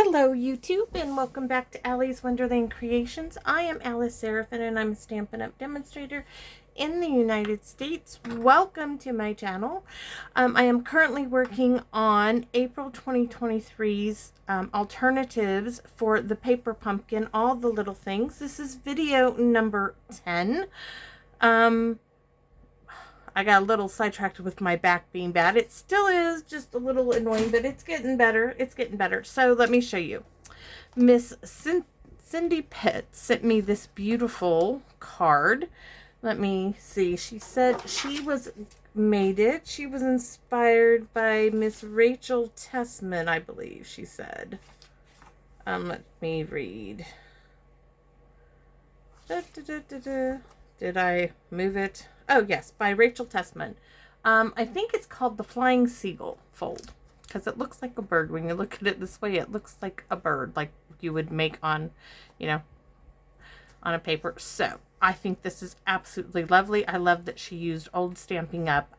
Hello YouTube and welcome back to Allie's Wonderland Creations. I am Alice Seraphin and I'm a Stampin' Up! Demonstrator in the United States. Welcome to my channel. I am currently working on April 2023's alternatives for the paper pumpkin, all the little things. This is video number 10. I got a little sidetracked with my back being bad. It still is just a little annoying, but it's getting better. It's getting better. So let me show you. Miss Cindy Pitt sent me this beautiful card. Let me see. She said she was inspired by Miss Rachel Tessman, I believe she said. Let me read. Did I move it? Oh, yes, by Rachel Tessman. I think it's called the Flying Seagull fold because it looks like a bird. When you look at it this way, it looks like a bird, like you would make on, on a paper. So I think this is absolutely lovely. I love that she used old Stampin' Up!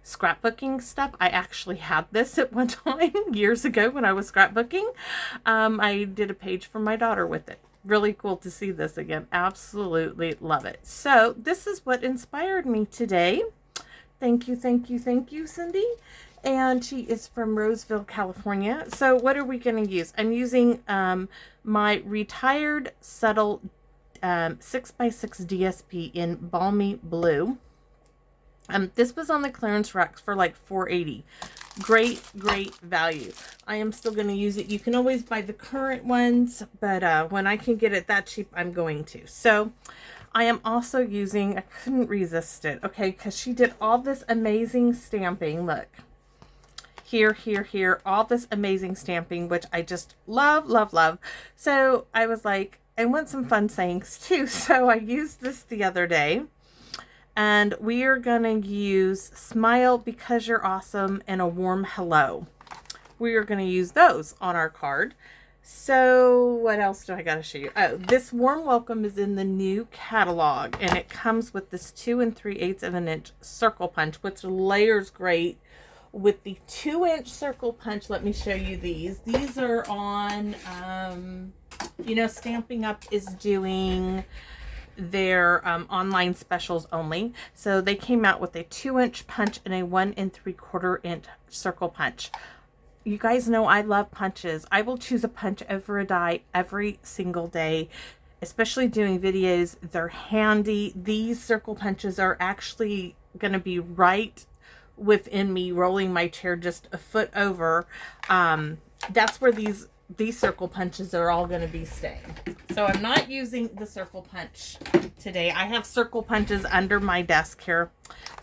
Scrapbooking stuff. I actually had this at one time years ago when I was scrapbooking. I did a page for my daughter with it. Really cool to see this again. Absolutely love it. So this is what inspired me today. Thank you, Cindy. And she is from Roseville, California. So what are we going to use? I'm using my Retired Subtle 6x6 DSP in Balmy Blue. This was on the clearance racks for like $4.80. Great value. I am still going to use it. You can always buy the current ones, but when I can get it that cheap, I'm going to. So I am also using, I couldn't resist it, okay, because she did all this amazing stamping. Look, here, all this amazing stamping, which I just love. So I was like, I want some fun sayings too. So I used this the other day. And we are going to use Smile Because You're Awesome and a Warm Hello. We are going to use those on our card. So what else do I got to show you? Oh, this Warm Welcome is in the new catalog. And it comes with this 2 3/8 of an inch circle punch, which layers great with the 2-inch circle punch. Let me show you these. These are on, Stampin' Up! Is doing their online specials only. So they came out with a 2-inch punch and a 1 3/4 inch circle punch. You guys know I love punches. I will choose a punch over a die every single day, especially doing videos. They're handy. These circle punches are actually going to be right within me rolling my chair just a foot over. That's where these circle punches are all going to be staying. So I'm not using the circle punch today. I have circle punches under my desk here.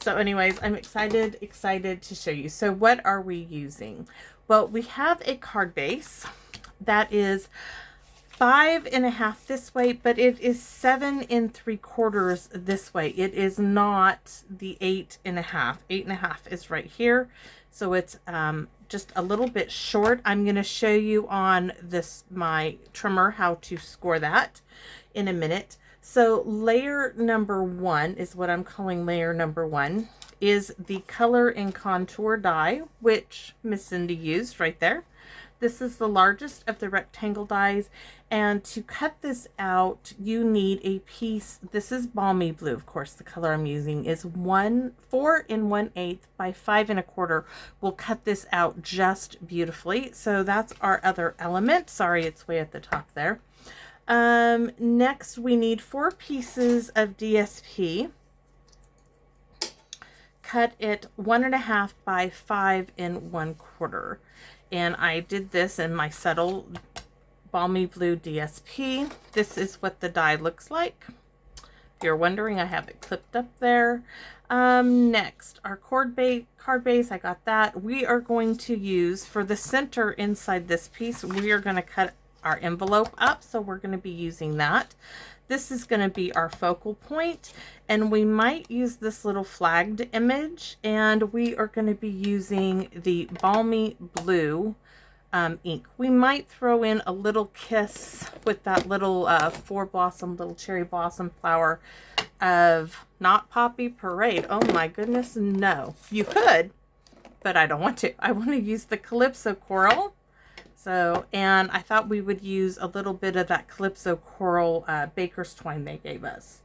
So anyways, I'm excited to show you. So what are we using? Well, we have a card base that is 5.5 this way, but it is 7 3/4 this way. It is not the 8.5. 8.5 is right here. So it's just a little bit short. I'm going to show you on my trimmer how to score that in a minute. So layer number 1 is what I'm calling layer number 1, is the Color and Contour die, which Miss Cindy used right there. This is the largest of the rectangle dies, and to cut this out you need a piece. This is Balmy Blue, of course. The color I'm using is 4 1/8 by 5 1/4. We'll cut this out just beautifully. So that's our other element. Sorry, it's way at the top there. Next we need 4 pieces of DSP. Cut it 1.5 by 5 1/4. And I did this in my Subtle Balmy Blue DSP. This is what the die looks like. If you're wondering, I have it clipped up there. Next, our card base, I got that. We are going to use, for the center inside this piece, we are going to cut our envelope up. So we're going to be using that. This is going to be our focal point, and we might use this little flagged image, and we are going to be using the Balmy Blue ink. We might throw in a little kiss with that little little cherry blossom flower of not Poppy Parade. Oh my goodness, no. You could, but I don't want to. I want to use the Calypso Coral. So, and I thought we would use a little bit of that Calypso Coral baker's twine they gave us.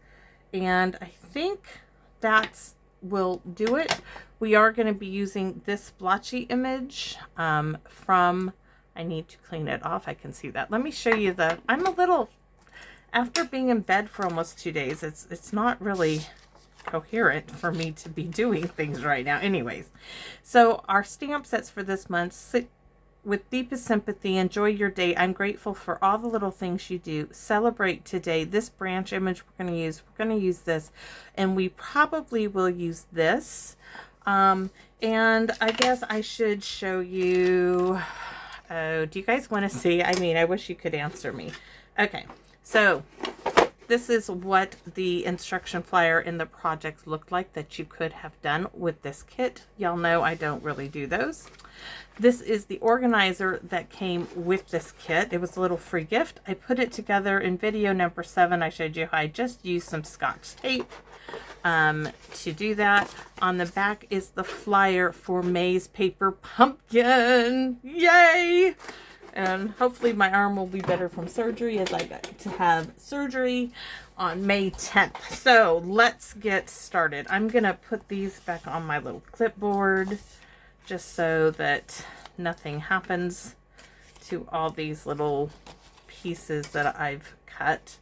And I think that will do it. We are going to be using this splotchy image from, I need to clean it off. I can see that. Let me show you I'm a little, after being in bed for almost 2 days, it's not really coherent for me to be doing things right now. Anyways, so our stamp sets for this month: sit with deepest sympathy, enjoy your day, I'm grateful for all the little things you do, celebrate today. This branch image we're going to use this, and we probably will use this. And I guess I should show you. Oh, do you guys want to see? I mean, I wish you could answer me. Okay, so this is what the instruction flyer in the projects looked like that you could have done with this kit. Y'all know I don't really do those. This is the organizer that came with this kit. It was a little free gift. I put it together in video number 7. I showed you how I just used some Scotch tape to do that. On the back is the flyer for May's Paper Pumpkin. Yay! And hopefully my arm will be better from surgery, as I got to have surgery on May 10th. So let's get started. I'm going to put these back on my little clipboard just so that nothing happens to all these little pieces that I've cut.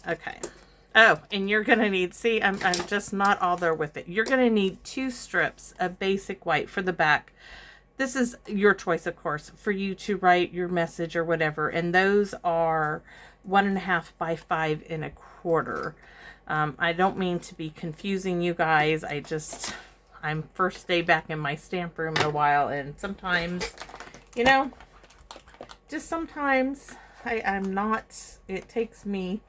Okay. Oh, and you're going to need, see, I'm just not all there with it. You're going to need 2 strips of basic white for the back. This is your choice, of course, for you to write your message or whatever. And those are 1.5 by 5 1/4. I don't mean to be confusing you guys. I'm first day back in my stamp room in a while. And sometimes, you know, just sometimes I'm not, it takes me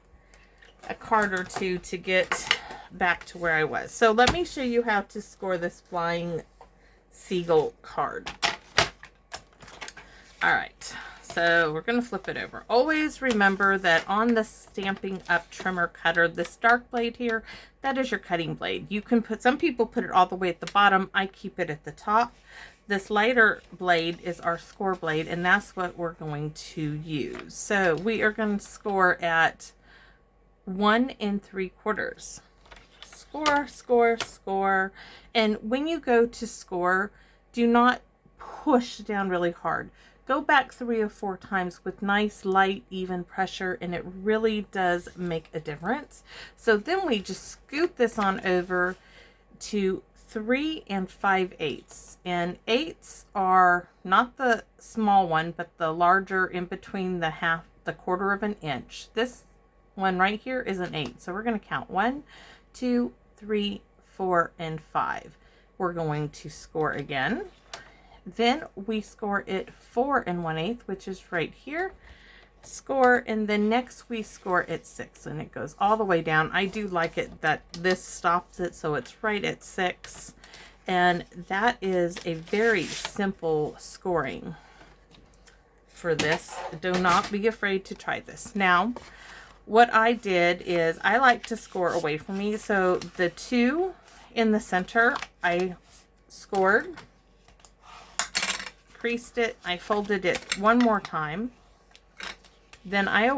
a card or two to get back to where I was. So let me show you how to score this Flying Seagull card. All right, so we're going to flip it over. Always remember that on the Stampin' Up! Trimmer cutter, this dark blade here, that is your cutting blade. You can put, some people put it all the way at the bottom. I keep it at the top. This lighter blade is our score blade, and that's what we're going to use. So we are going to score at 1 3/4. Score, score, score. And when you go to score, do not push down really hard. Go back 3 or 4 times with nice, light, even pressure, and it really does make a difference. So then we just scoot this on over to 3 5/8. And 8s are not the small one, but the larger in between the 1/4 of an inch. This one right here is an 8. So we're going to count 1, 2, 3, 4, and 5. We're going to score again. Then we score it 4 1/8, which is right here. Score, and then next we score at 6, and it goes all the way down. I do like it that this stops it, so it's right at 6. And that is a very simple scoring for this. Do not be afraid to try this. Now, what I did is I like to score away from me. So the 2 in the center, I scored, creased it, I folded it one more time. Then I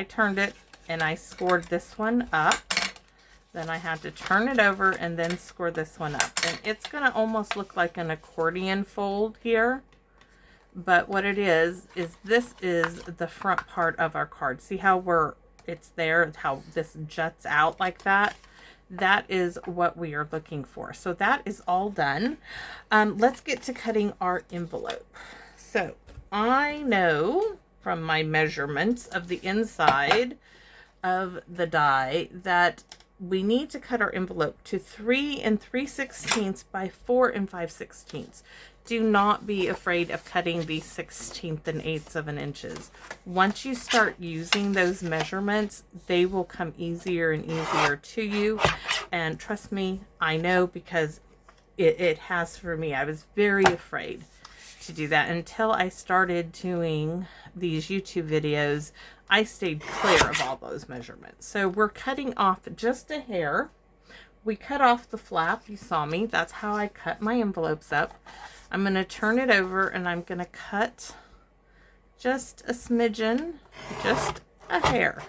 turned it and I scored this one up. Then I had to turn it over and then score this one up. And it's going to almost look like an accordion fold here. But what it is this is the front part of our card. See how it's there, how this juts out like that? That is what we are looking for. So that is all done. Let's get to cutting our envelope. So I know from my measurements of the inside of the die that we need to cut our envelope to 3 3/16 by 4 5/16. Do not be afraid of cutting these 1/16 and 1/8 of an inches. Once you start using those measurements, they will come easier and easier to you. And trust me, I know, because it has for me. I was very afraid to do that until I started doing these YouTube videos. I stayed clear of all those measurements. So we're cutting off just a hair. We cut off the flap. You saw me. That's how I cut my envelopes up. I'm going to turn it over and I'm going to cut just a smidgen, just a hair,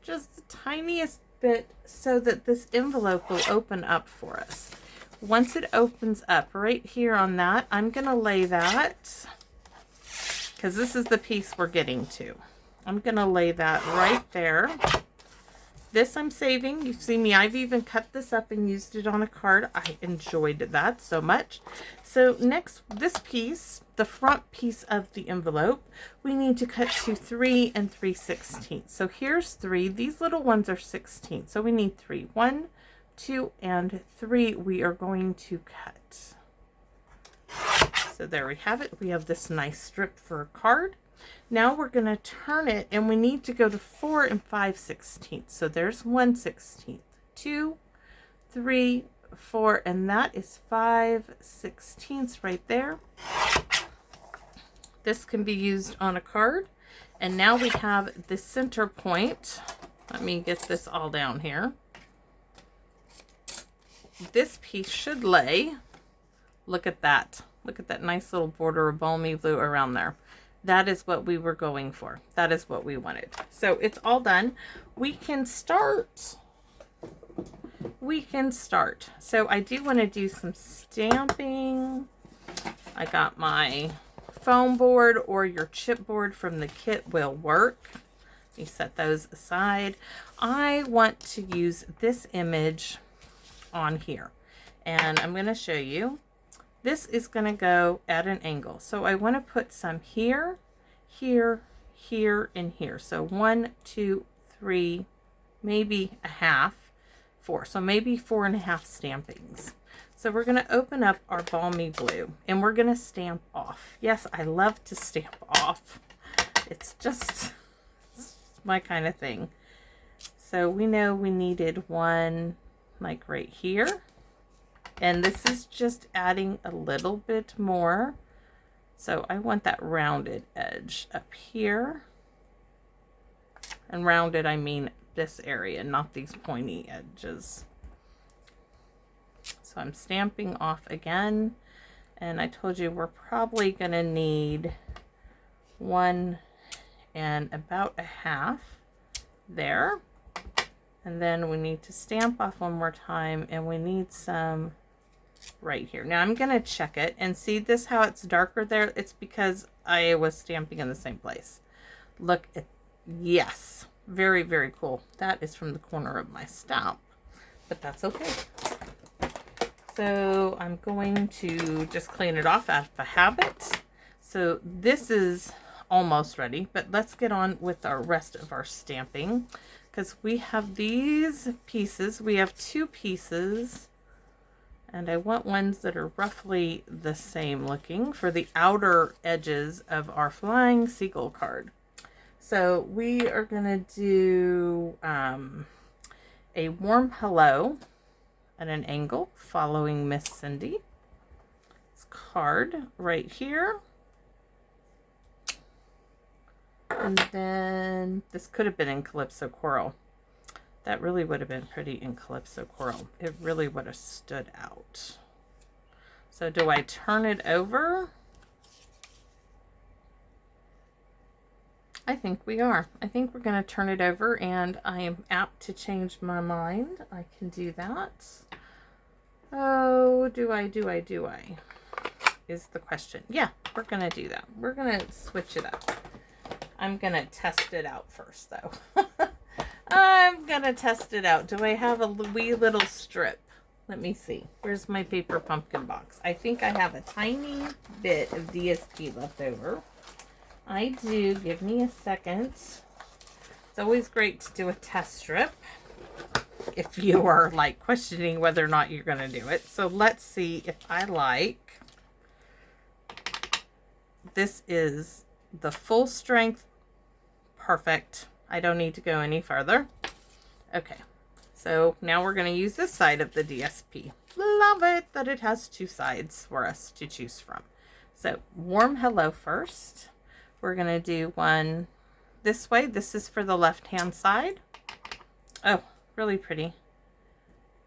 just the tiniest bit so that this envelope will open up for us. Once it opens up right here on that, I'm going to lay that, because this is the piece we're getting to. I'm going to lay that right there. This I'm saving. You see me, I've even cut this up and used it on a card. I enjoyed that so much. So next, this piece, the front piece of the envelope, we need to cut to 3 3/16. So here's 3. These little ones are 16. So we need 3. 1, 2, and 3 we are going to cut. So there we have it. We have this nice strip for a card. Now we're going to turn it, and we need to go to 4 5/16. So there's 1/16, 2, 3, 4, and that is 5/16 right there. This can be used on a card. And now we have the center point. Let me get this all down here. This piece should lay. Look at that. Look at that nice little border of balmy blue around there. That is what we were going for. That is what we wanted. So it's all done. We can start. We can start. So I do want to do some stamping. I got my foam board, or your chipboard from the kit will work. You set those aside. I want to use this image on here, and I'm going to show you. This is going to go at an angle. So I want to put some here, here, here, and here. So 1, 2, 3, maybe a half, 4. So maybe 4.5 stampings. So we're going to open up our balmy blue and we're going to stamp off. Yes, I love to stamp off. It's just my kind of thing. So we know we needed one like right here. And this is just adding a little bit more. So I want that rounded edge up here. And rounded, I mean this area, not these pointy edges. So I'm stamping off again. And I told you we're probably going to need 1 and about a half there. And then we need to stamp off one more time, and we need some right here. Now I'm going to check it and see this, how it's darker there. It's because I was stamping in the same place. Look at, yes, very, very cool. That is from the corner of my stamp, but that's okay. So I'm going to just clean it off out of a habit. So this is almost ready, but let's get on with our rest of our stamping, because we have these pieces. We have 2 pieces. And I want ones that are roughly the same looking for the outer edges of our Flying Seagull card. So we are going to do a warm hello at an angle following Miss Cindy. This card right here. And then this could have been in Calypso Coral. That really would have been pretty in Calypso Coral. It really would have stood out. So do I turn it over? I think we are. I think we're going to turn it over, and I am apt to change my mind. I can do that. Oh, do I? Is the question. Yeah, we're going to do that. We're going to switch it up. I'm going to test it out first, though. I'm going to test it out. Do I have a wee little strip? Let me see. Where's my paper pumpkin box? I think I have a tiny bit of DSP left over. I do. Give me a second. It's always great to do a test strip if you are like questioning whether or not you're going to do it. So let's see if I like. This is the full strength. Perfect. I don't need to go any further. Okay, so now we're going to use this side of the DSP. Love it that it has 2 sides for us to choose from. So warm hello first. We're going to do one this way. This is for the left-hand side. Oh, really pretty.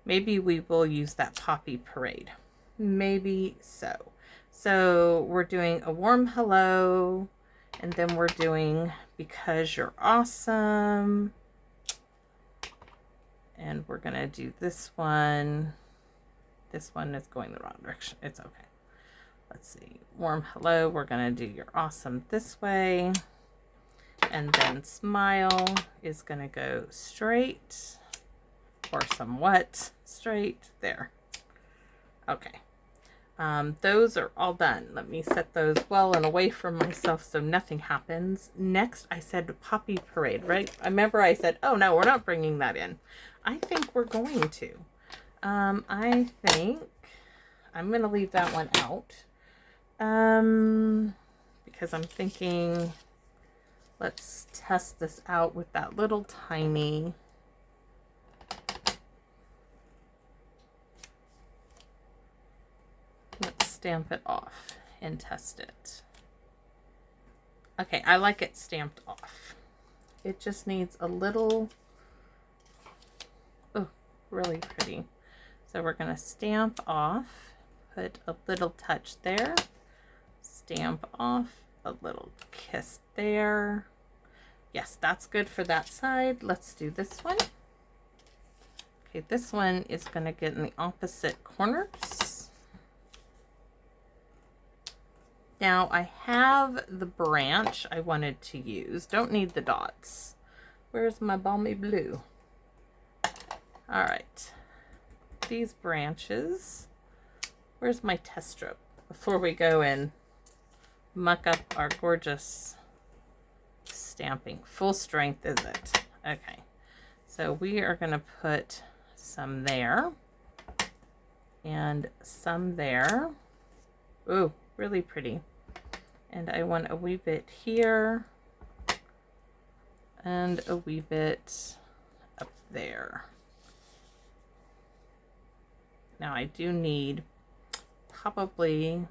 Maybe we will use that Poppy Parade. Maybe so. So we're doing a warm hello, and then we're doing because you're awesome. And we're going to do this one. This one is going the wrong direction. It's okay. Let's see. Warm hello. We're going to do you're awesome this way. And then smile is going to go straight or somewhat straight there. Okay. Those are all done. Let me set those well and away from myself so nothing happens. Next, I said Poppy Parade, right? I remember I said, oh no, we're not bringing that in. I think we're going to. I think I'm going to leave that one out. Because I'm thinking, let's test this out with that little tiny. Let's stamp it off and test it. Okay, I like it stamped off. It just needs a little, oh, really pretty. So we're going to stamp off, put a little touch there, stamp off, a little kiss there. Yes, that's good for that side. Let's do this one. Okay, this one is going to get in the opposite corners. Now I have the branch I wanted to use. Don't need the dots. Where's my balmy blue? All right. These branches. Where's my test strip? Before we go and muck up our gorgeous stamping. Full strength, is it? Okay. So we are going to put some there. And some there. Ooh, really pretty. And I want a wee bit here. And a wee bit up there. Now I do need probably, I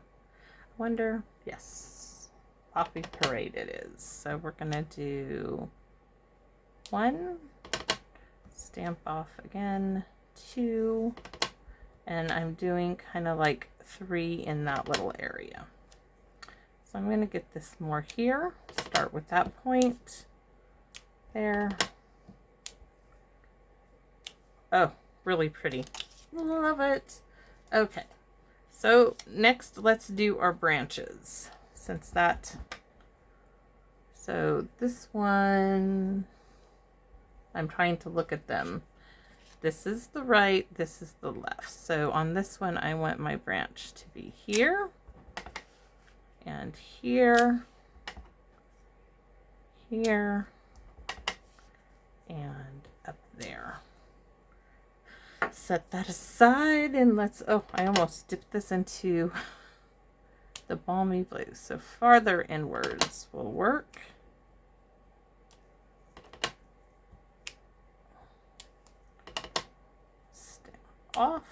wonder, yes, Poppy Parade it is. So we're gonna do 1, stamp off again, 2, and I'm doing kind of like 3 in that little area. So I'm gonna get this more here, start with that point, there. Oh, really pretty. Love it. Okay. So next let's do our branches. Since that, so this one, I'm trying to look at them. This is the right, this is the left. So on this one, I want my branch to be here and here, here, and up there. Set that aside and let's, oh, I almost dipped this into the balmy blue. So farther inwards will work. Stamp off.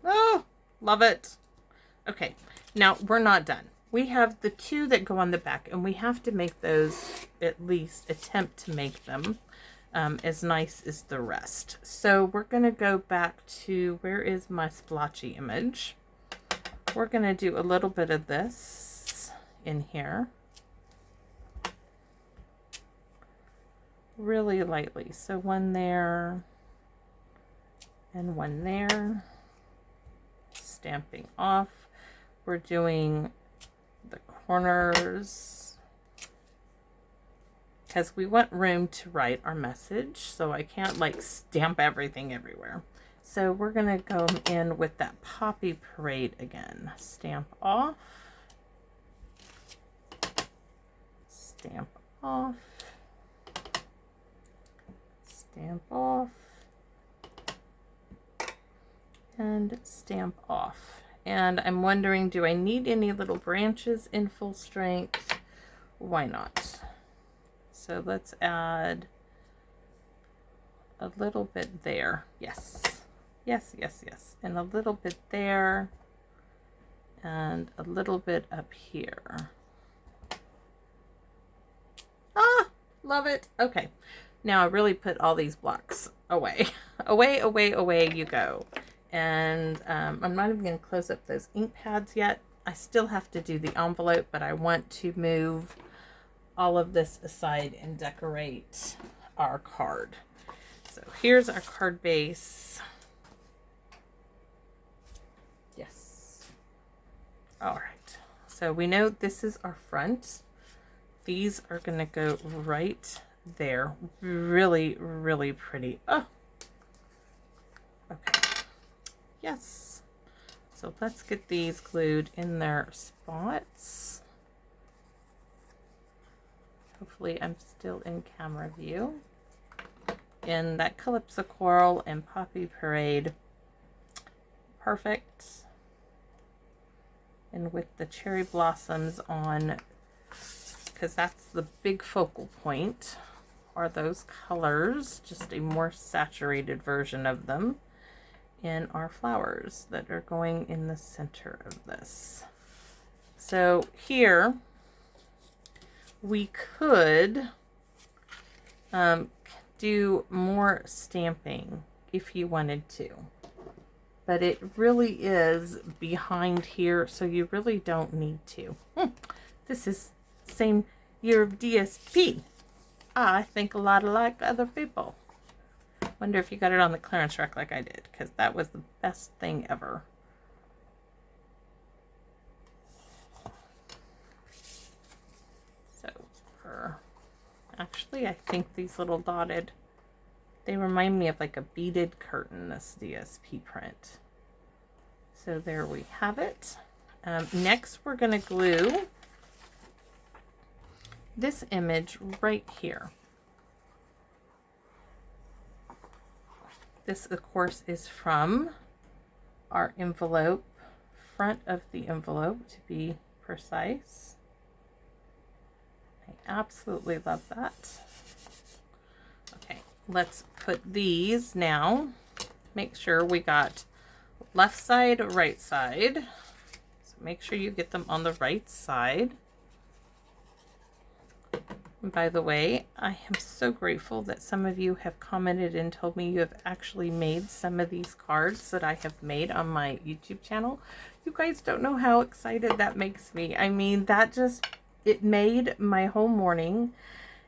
Oh, love it. Okay, now we're not done. We have the 2 that go on the back, and we have to make those, at least attempt to make them as nice as the rest. So we're going to go back to, where is my splotchy image? We're going to do a little bit of this in here. Really lightly. So 1 there and 1 there. Stamping off. We're doing the corners because we want room to write our message, so I can't like stamp everything everywhere. So we're gonna go in with that Poppy Parade again. Stamp off, stamp off, stamp off, and stamp off. And I'm wondering, do I need any little branches in full strength? Why not? So let's add a little bit there. Yes. Yes, yes, yes. And a little bit there. And a little bit up here. Ah, love it. Okay. Now I really put all these blocks away. Away, away, away you go. And I'm not even going to close up those ink pads yet. I still have to do the envelope, but I want to move all of this aside and decorate our card. So here's our card base. Yes. All right. So we know this is our front. These are going to go right there. Really, really pretty. Oh. Okay. Yes. So let's get these glued in their spots. Hopefully I'm still in camera view. In that Calypso Coral and Poppy Parade. Perfect. And with the cherry blossoms on, because that's the big focal point, are those colors, just a more saturated version of them, in our flowers that are going in the center of this. So here we could do more stamping if you wanted to, but it really is behind here, so you really don't need to. This is same year of DSP. I think a lot alike other people. Wonder if you got it on the clearance rack like I did, because that was the best thing ever. So, actually, I think these little dotted, they remind me of like a beaded curtain, this DSP print. So there we have it. Next, we're going to glue this image right here. This, of course, is from our envelope, front of the envelope to be precise. I absolutely love that. Okay, let's put these now. Make sure we got left side, right side. So make sure you get them on the right side. And by the way, I am so grateful that some of you have commented and told me you have actually made some of these cards that I have made on my YouTube channel. You guys don't know how excited that makes me. I mean, that just, it made my whole morning,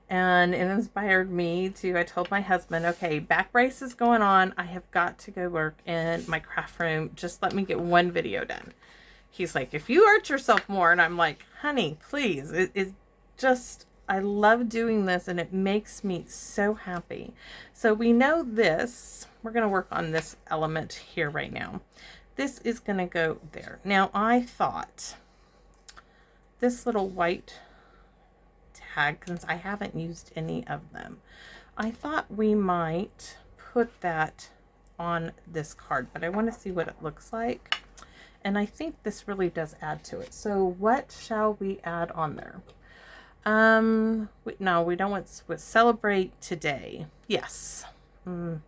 and it inspired me to, I told my husband, okay, back brace is going on. I have got to go work in my craft room. Just let me get one video done. He's like, if you hurt yourself more, and I'm like, honey, please, it's just, I love doing this and it makes me so happy. So we know this, we're going to work on this element here right now. This is going to go there. Now I thought this little white tag, since I haven't used any of them, I thought we might put that on this card, but I want to see what it looks like. And I think this really does add to it. So what shall we add on there? No, we don't want to celebrate today. Yes.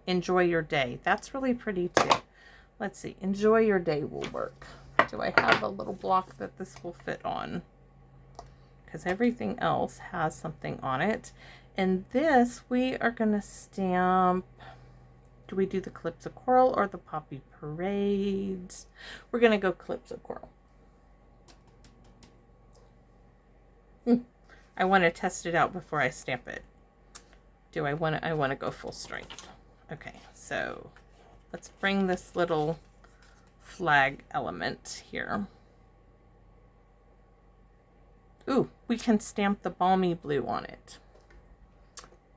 Enjoy your day. That's really pretty too. Let's see. Enjoy your day will work. Do I have a little block that this will fit on? Because everything else has something on it. And this we are going to stamp. Do we do the Calypso Coral or the Poppy Parades? We're going to go Calypso Coral. I want to test it out before I stamp it. Do I want to? I want to go full strength. Okay, so let's bring this little flag element here. Ooh, we can stamp the balmy blue on it.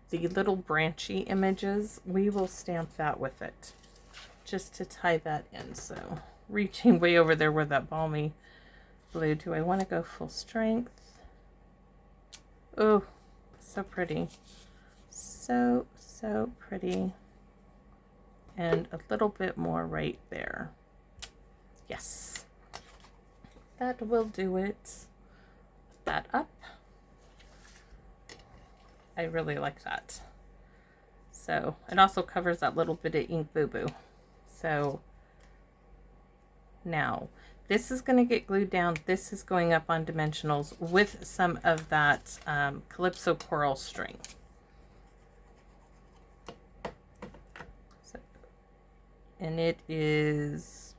The little branchy images, we will stamp that with it just to tie that in. So reaching way over there with that balmy blue. Do I want to go full strength? Oh, so pretty. So pretty. And a little bit more right there. Yes. That will do it. Put that up. I really like that. So it also covers that little bit of ink boo-boo. So now this is going to get glued down. This is going up on dimensionals with some of that Calypso Coral string. and it is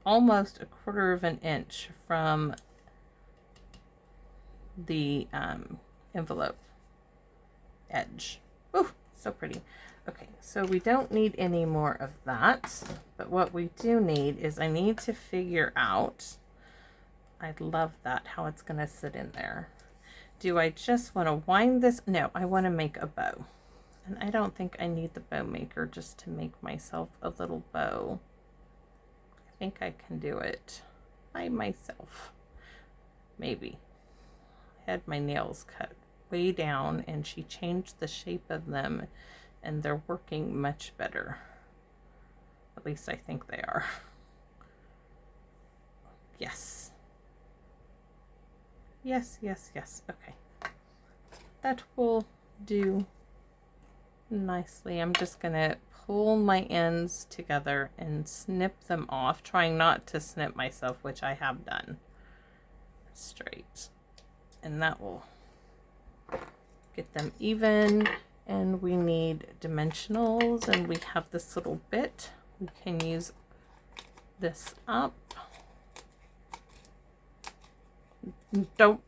almost 1/4 of an inch from the envelope edge. Ooh, so pretty. Okay, so we don't need any more of that, but what we do need is I need to figure out, I love that, how it's going to sit in there. Do I just want to wind this? No, I want to make a bow. And I don't think I need the bow maker just to make myself a little bow. I think I can do it by myself. Maybe. I had my nails cut way down and she changed the shape of them and they're working much better. At least I think they are. Yes. Yes, yes, yes. Okay. That will do nicely. I'm just going to pull my ends together and snip them off, trying not to snip myself, which I have done. Straight. And that will get them even. And we need dimensionals, and we have this little bit. We can use this up.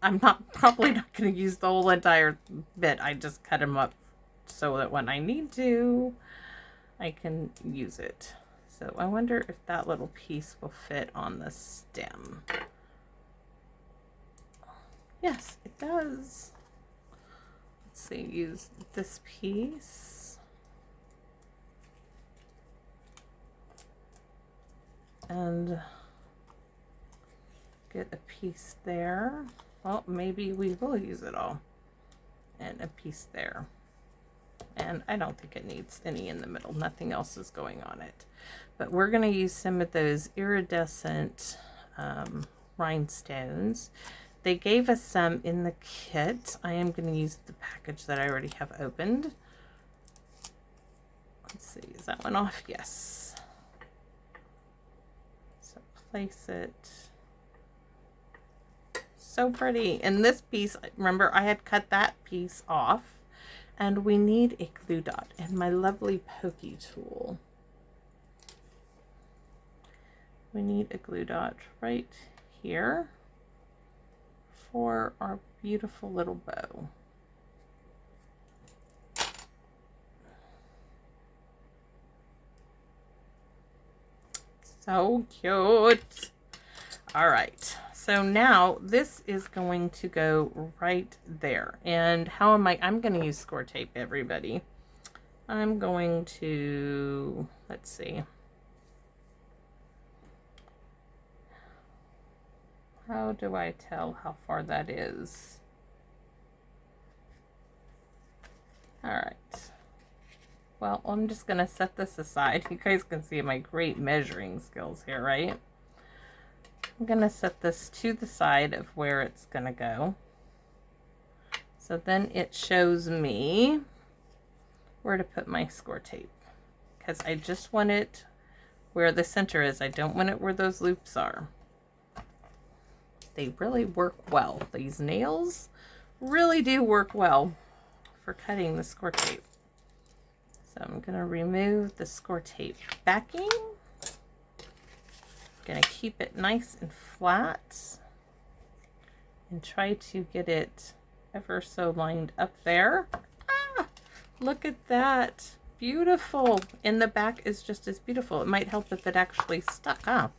I'm probably not going to use the whole entire bit. I just cut them up so that when I need to, I can use it. So I wonder if that little piece will fit on the stem. Yes, it does. Let's see, use this piece. And get a piece there. Well, maybe we will use it all. And a piece there. And I don't think it needs any in the middle. Nothing else is going on it. But we're going to use some of those iridescent rhinestones. They gave us some in the kit. I am going to use the package that I already have opened. Let's see, is that one off? Yes. So place it. So pretty. And this piece, remember I had cut that piece off. And we need a glue dot and my lovely pokey tool. We need a glue dot right here for our beautiful little bow. So cute. All right. So now this is going to go right there. And how am I'm going to use score tape, everybody. I'm going to, let's see. How do I tell how far that is? All right. Well, I'm just going to set this aside. You guys can see my great measuring skills here, right? I'm going to set this to the side of where it's going to go. So then it shows me where to put my score tape. Because I just want it where the center is. I don't want it where those loops are. They really work well. These nails really do work well for cutting the score tape. So I'm going to remove the score tape backing. Going to keep it nice and flat and try to get it ever so lined up there. Ah, look at that. Beautiful. And the back is just as beautiful. It might help if it actually stuck. Ah,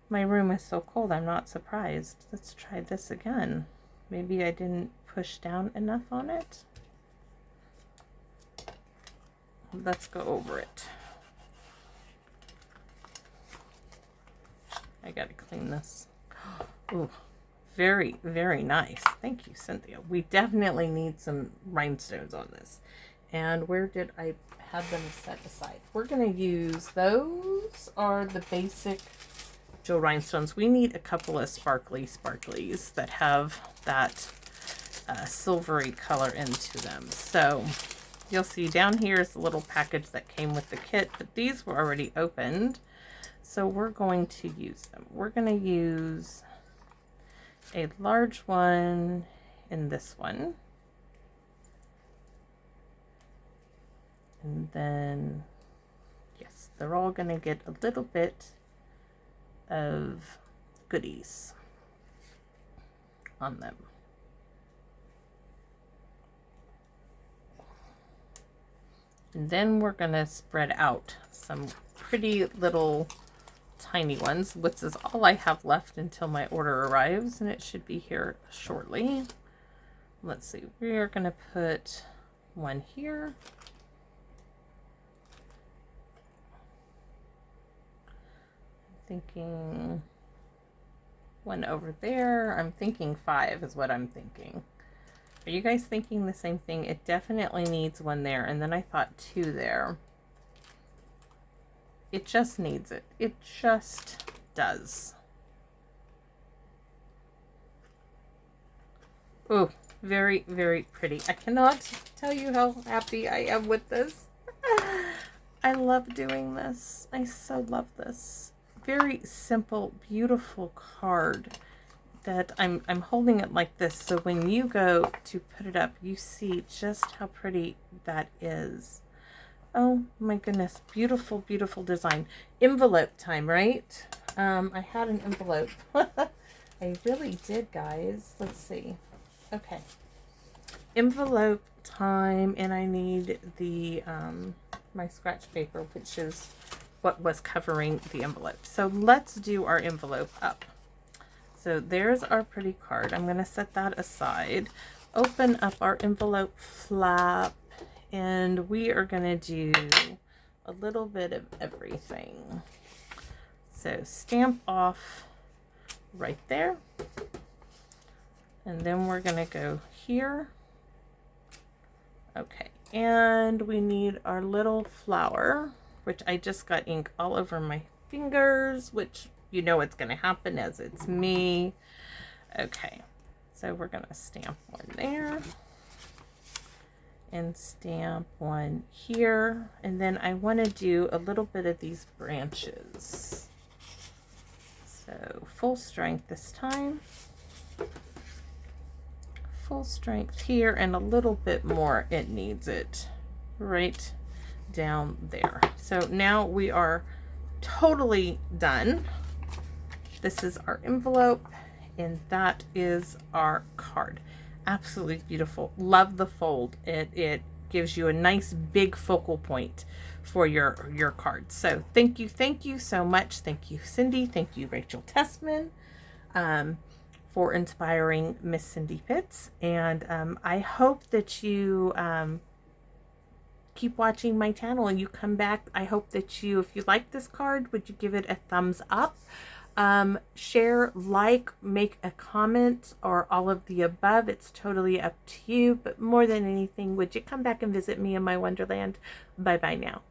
my room is so cold, I'm not surprised. Let's try this again. Maybe I didn't push down enough on it. Let's go over it. I gotta clean this. Ooh, very, very nice. Thank you, Cynthia. We definitely need some rhinestones on this. And where did I have them set aside? We're gonna use, those are the basic jewel rhinestones. We need a couple of sparklies that have that silvery color into them. So you'll see down here is the little package that came with the kit, but these were already opened. So we're going to use them. We're going to use a large one in this one. And then, yes, They're all going to get a little bit of goodies on them. And then we're going to spread out some pretty little tiny ones, which is all I have left until my order arrives, and it should be here shortly. Let's see, we are going to put one here. I'm thinking one over there. I'm thinking 5 is what I'm thinking. Are you guys thinking the same thing? It definitely needs one there, and then I thought 2 there. It just needs it. It just does. Oh, very, very pretty. I cannot tell you how happy I am with this. I love doing this. I so love this. Very simple, beautiful card that I'm holding it like this, so when you go to put it up, you see just how pretty that is. Oh my goodness, beautiful, beautiful design. Envelope time, right? I had an envelope. I really did, guys. Let's see. Okay. Envelope time, and I need the my scratch paper, which is what was covering the envelope. So let's do our envelope up. So there's our pretty card. I'm going to set that aside. Open up our envelope flap, and we are going to do a little bit of everything. So stamp off right there. And then we're going to go here. Okay. And we need our little flower, which I just got ink all over my fingers, which you know what's going to happen as it's me. Okay. So we're going to stamp one there. And stamp one here. And then I want to do a little bit of these branches. So full strength this time. Full strength here, and a little bit more. It needs it right down there. So now we are totally done. This is our envelope, and that is our card. Absolutely beautiful. Love the fold. It gives you a nice big focal point for your card. So thank you so much. Thank you, Cindy. Thank you, Rachel Tessman, for inspiring Miss Cindy Pitts. And I hope that you keep watching my channel and you come back. I hope that you, if you like this card, would you give it a thumbs up? Share, like, make a comment, or all of the above. It's totally up to you. But more than anything, would you come back and visit me in my wonderland? Bye bye now.